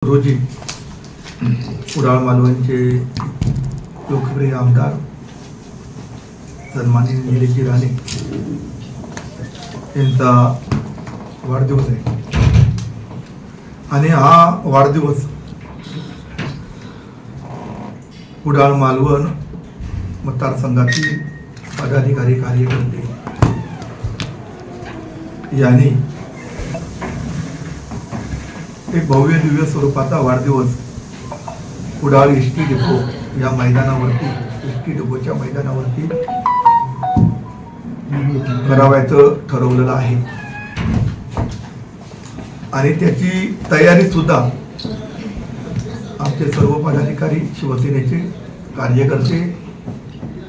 रोजी कुडाळ मालवणचे लोकप्रिय आमदार सन्माननीय निलेशजी राणे यांचा वाढदिवस आहे आणि हा वाढदिवस कुडाळ मालवण मतदारसंघातील पदाधिकारी कार्यकर्ते यांनी एक भव्य दिव्य स्वरूपाचा वाढदिवस कुडाळ एसटी डेपो या मैदानावरती एसटी डेपोच्या मैदानावरती करावयाचं ठरवलेलं आहे आणि त्याची तयारी सुद्धा आमचे सर्व पदाधिकारी शिवसेनेचे कार्यकर्ते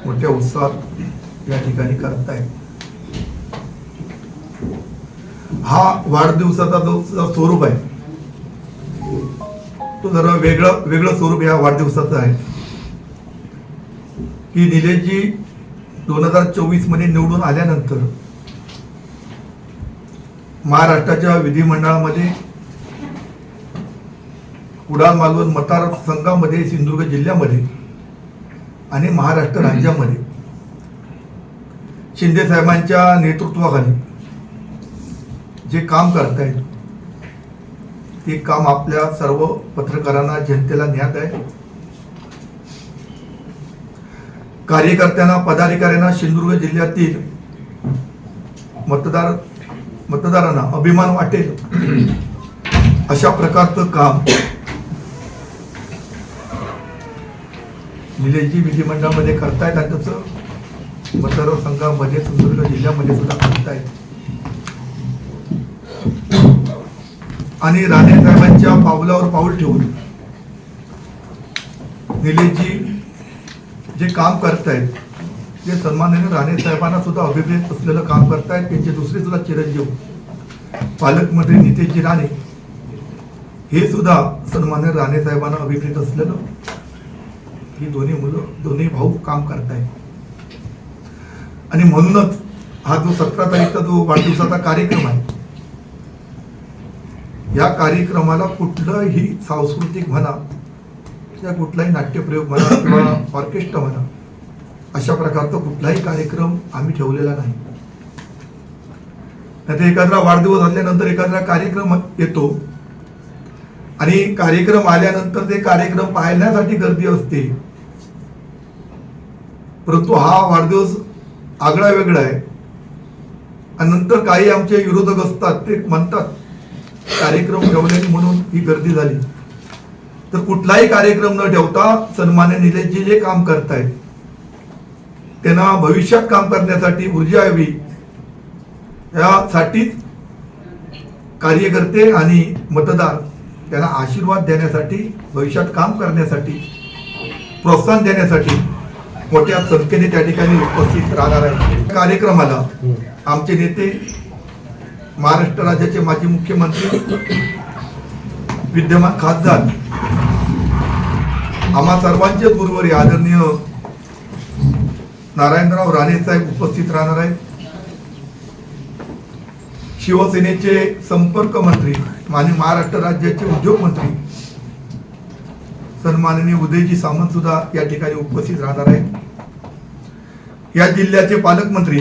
मोठ्या उत्साहात या ठिकाणी करत आहेत. हा वाढदिवसाचा जो स्वरूप आहे तो जरा वेगळं स्वरूप या वाढदिवसाचं आहे की निलेशजी 2024 मध्ये निवडून आल्यानंतर महाराष्ट्राच्या विधिमंडळामध्ये कुडाळ मालवण मतदारसंघामध्ये सिंधुदुर्ग जिल्ह्यामध्ये आणि महाराष्ट्र राज्यामध्ये शिंदे साहेबांच्या नेतृत्वाखाली जे काम करतायत ते काम आपल्या सर्व पत्रकारांना जनतेला ज्ञात आहे. कार्यकर्त्यांना पदाधिकाऱ्यांना सिंधुदुर्ग जिल्ह्यातील मतदारांना अभिमान वाटेल अशा प्रकारचं काम निलेशजी विधिमंडळामध्ये करतायत आणि तसं मतदारसंघामध्ये सिंधुदुर्ग जिल्ह्यामध्ये सुद्धा करतायत. आणि राणे साहेबांच्या पावलावर पाऊल ठेवून निलेशजी जे काम करतायत ते सन्माननीय राणे साहेबांना सुद्धा अभिप्रेत असलेलं काम करतायत. त्यांचे दुसरे सुद्धा चिरंजीव पालकमंत्री नितेशजी राणे हे सुद्धा सन्माननीय राणे साहेबांना अभिप्रेत असलेलं ही दोन्ही भाऊ काम करतायत. आणि म्हणूनच हा जो 17 तारीखचा जो वाढदिवसाचा कार्यक्रम आहे या कार्यक्रमाला कुठलंही सांस्कृतिक म्हणा किंवा कुठलाही नाट्यप्रयोग म्हणा किंवा ऑर्केस्ट्रा म्हणा अशा प्रकारचा कुठलाही कार्यक्रम आम्ही ठेवलेला नाही. नाहीतर एखादा वाढदिवस असल्यानंतर एखादा कार्यक्रम येतो आणि कार्यक्रम आल्यानंतर ते कार्यक्रम पाहण्यासाठी गर्दी असते. परंतु हा वाढदिवस आगळा वेगळा आहे आणि नंतर काही आमचे विरोधक असतात ते म्हणतात कार्यक्रम ठेवले म्हणून ही गर्दी झाली. तर कुठलाही कार्यक्रम न ठेवता सन्मान्य निलेशजी जे काम करतायत त्यांना भविष्यात काम करण्यासाठी ऊर्जा यावी यासाठीच कार्यकर्ते आणि मतदार त्यांना आशीर्वाद देण्यासाठी भविष्यात काम करण्यासाठी प्रोत्साहन देण्यासाठी मोठ्या संख्येने त्या ठिकाणी उपस्थित राहणार आहे. कार्यक्रमाला आमचे नेते महाराष्ट्र राज्याचे माजी मुख्यमंत्री विद्यमान खासदार आम्हा सर्वांचे गुरुवारी आदरणीय नारायणराव राणे साहेब उपस्थित राहणार आहेत. शिवसेनेचे संपर्क मंत्री आणि महाराष्ट्र राज्याचे उद्योग मंत्री सन्माननीय उदयजी सामंत सुद्धा या ठिकाणी उपस्थित राहणार आहेत. या जिल्ह्याचे पालकमंत्री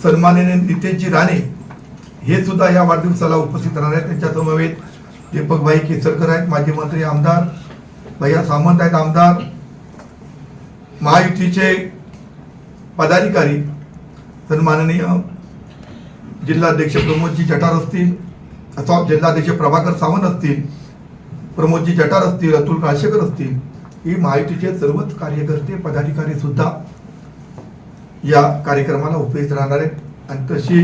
सन्माननीय नितेशजी राणे हे सुद्धा या वाढदिवसाला उपस्थित राहणार आहेत. त्यांच्या समवेत दीपकभाई केसरकर आहेत माजी मंत्री आमदार, भैया सामंत आहेत आमदार, महायुतीचे पदाधिकारी सन्माननीय जिल्हाध्यक्ष प्रमोदजी जठार असतील अथवा जिल्हाध्यक्ष प्रभाकर सावंत असतील, प्रमोदजी जठार असतील, अतुल राजशेखर असतील, ही महायुतीचे सर्वच कार्यकर्ते पदाधिकारी सुद्धा या कार्यक्रमाला उपस्थित राहणार आहेत. आणि तशी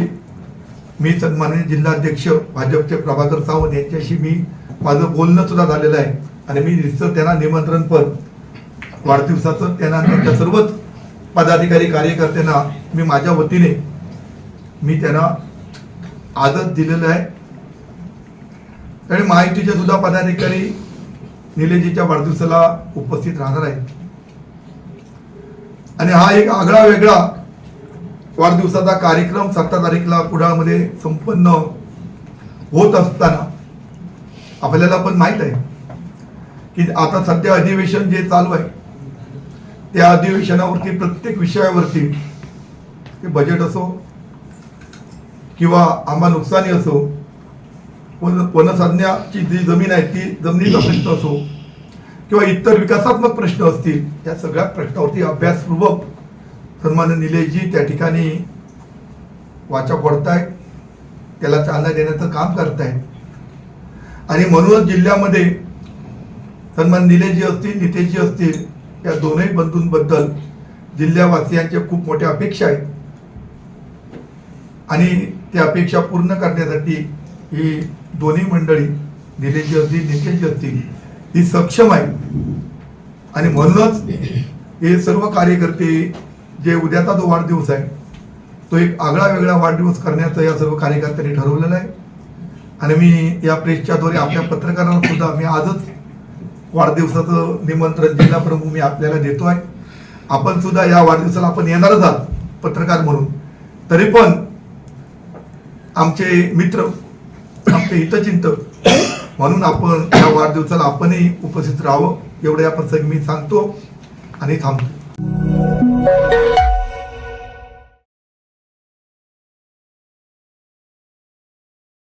मी सन्माननीय जिल्हाध्यक्ष भाजपचे प्रभाकर सावंत यांच्याशी माझं बोलणं सुद्धा झालेलं आहे आणि मी निश्चित त्यांना निमंत्रण पण वाढदिवसाचं त्यांच्या सर्वच पदाधिकारी कार्यकर्त्यांना मी माझ्या वतीने मी त्यांना आदर दिलेलं आहे. आणि महायुतीचे सुद्धा पदाधिकारी निलेशजीच्या वाढदिवसाला उपस्थित राहणार आहेत. आणि हा एक आगळा वेगळा वाढदिवसाचा कार्यक्रम 17 तारीखला कुडाळमध्ये संपन्न होत असताना आपल्याला पण माहीत आहे की आता सध्या अधिवेशन जे चालू आहे त्या अधिवेशनावरती प्रत्येक विषयावरती ते बजेट असो किंवा आंबा नुकसानी असो, वनसंज्ञाची जी जमीन आहे ती जमिनीचा प्रश्न असो किंवा इतर विकासात्मक प्रश्न असतील, या सगळ्या प्रश्नावरती अभ्यासपूर्वक सन्माननीय निलेशजी त्या ठिकाणी वाचा फोडतायत, त्याला चालना देण्याचं काम करतायत. आणि म्हणूनच जिल्ह्यामध्ये सन्माननीय निलेशजी असतील, नितेशजी असतील, या दोनही बंधूंबद्दल जिल्ह्यावासियांच्या खूप मोठ्या अपेक्षा आहेत आणि त्या अपेक्षा पूर्ण करण्यासाठी ही दोन्ही मंडळी निलेशजी असतील, नितेशजी असतील, ही सक्षम आहे. आणि म्हणूनच हे सर्व कार्यकर्ते जे उद्याचा जो वाढदिवस आहे तो एक आगळा वेगळा वाढदिवस करण्याचं या सर्व कार्यकर्त्यांनी ठरवलेलं आहे. आणि मी या प्रेसच्या द्वारे आपल्या पत्रकारांना सुद्धा मी आजच वाढदिवसाचं निमंत्रण जिल्हा प्रमुख मी आपल्याला देतोय. आपण सुद्धा या वाढदिवसाला आपण येणारच आहात पत्रकार म्हणून, तरी पण आमचे मित्र, आमचे हितचिंतक म्हणून आपण या वाढदिवसाला आपणही उपस्थित राहावं एवढे आपण मी सांगतो आणि थांबतो.